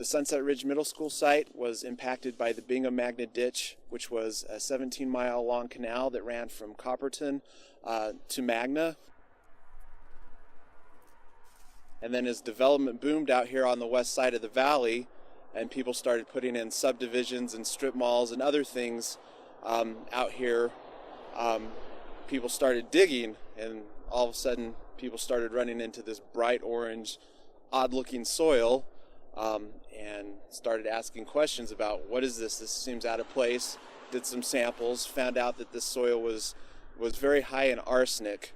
Sunset Ridge Middle School site was impacted by the Bingham Ditch, which was a 17-mile long canal that ran from Copperton to Magna. And then as development boomed out here on the west side of the valley, and people started putting in subdivisions and strip malls and other things out here, people started digging, and all of a sudden people started running into this bright orange, odd-looking soil, and started asking questions about, what is this? This seems out of place. Did some samples, found out that this soil was very high in arsenic,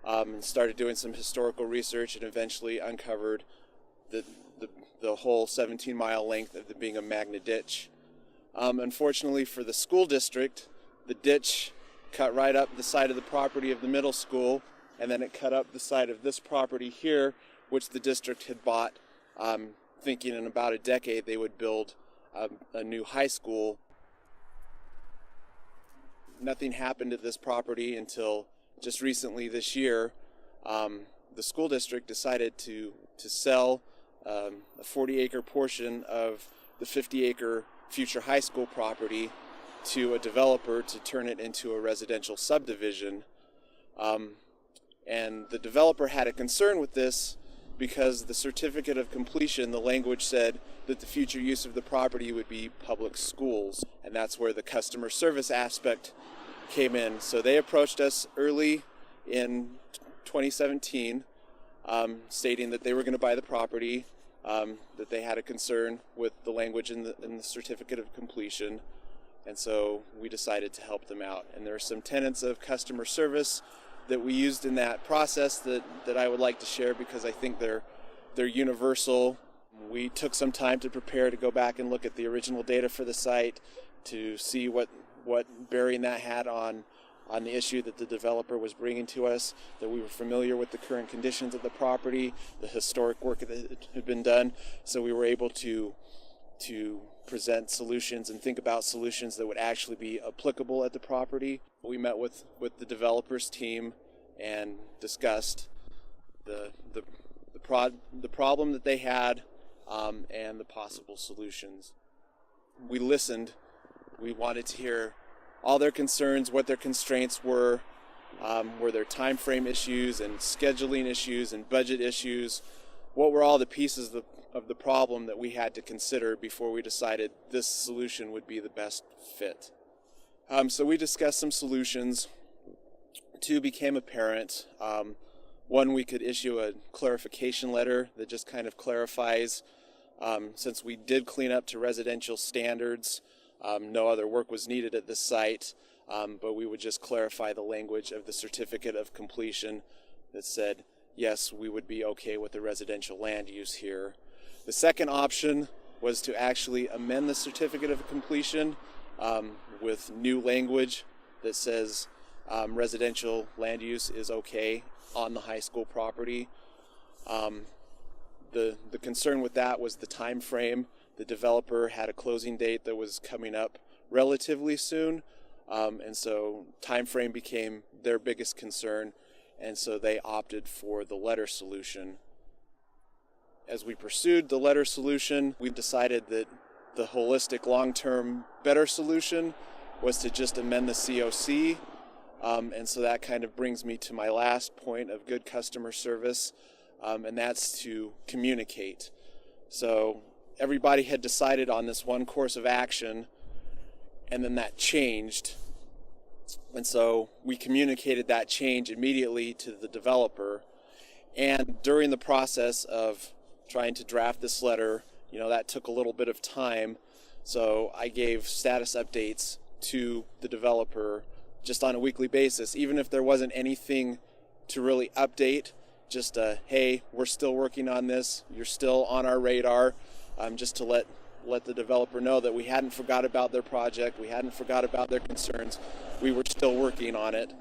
and started doing some historical research, and eventually uncovered the whole 17-mile length of the Bingham Ditch. Unfortunately for the school district, the ditch cut right up the side of the property of the middle school, and then it cut up the side of this property here, which the district had bought, thinking in about a decade they would build a new high school. Nothing happened at this property until just recently this year. The school district decided to sell a 40-acre portion of the 50-acre future high school property to a developer to turn it into a residential subdivision. And the developer had a concern with this because the certificate of completion, the language said that the future use of the property would be public schools. And that's where the customer service aspect came in. So they approached us early in 2017, stating that they were going to buy the property, that they had a concern with the language in the certificate of completion. And so we decided to help them out. And there are some tenets of customer service that we used in that process that I would like to share because I think they're universal. We took some time to prepare to go back and look at the original data for the site to see what bearing that had on the issue that the developer was bringing to us, that we were familiar with the current conditions of the property, the historic work that had been done, so we were able to present solutions and think about solutions that would actually be applicable at the property. We met with the developer's team and discussed the problem that they had and the possible solutions. We listened. We wanted to hear all their concerns, what their constraints were there time frame issues and scheduling issues and budget issues? What were all the pieces of the problem that we had to consider before we decided this solution would be the best fit? So we discussed some solutions. Two became apparent. One, we could issue a clarification letter that just kind of clarifies, since we did clean up to residential standards, no other work was needed at this site, but we would just clarify the language of the certificate of completion that said, yes, we would be okay with the residential land use here. The second option was to actually amend the certificate of completion with new language that says residential land use is okay on the high school property. The concern with that was the time frame. The developer had a closing date that was coming up relatively soon, and so time frame became their biggest concern, and so they opted for the letter solution. As we pursued the letter solution, we decided that the holistic, long-term, better solution was to just amend the COC, and so that kind of brings me to my last point of good customer service, and that's to communicate. So everybody had decided on this one course of action, and then that changed. And so we communicated that change immediately to the developer. And during the process of trying to draft this letter, that took a little bit of time. So I gave status updates to the developer just on a weekly basis, even if there wasn't anything to really update, just hey, we're still working on this, you're still on our radar, just to let the developer know that we hadn't forgot about their project, we hadn't forgot about their concerns, we were still working on it.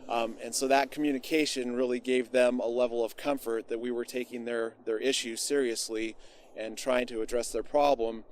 And so that communication really gave them a level of comfort that we were taking their issue seriously and trying to address their problem.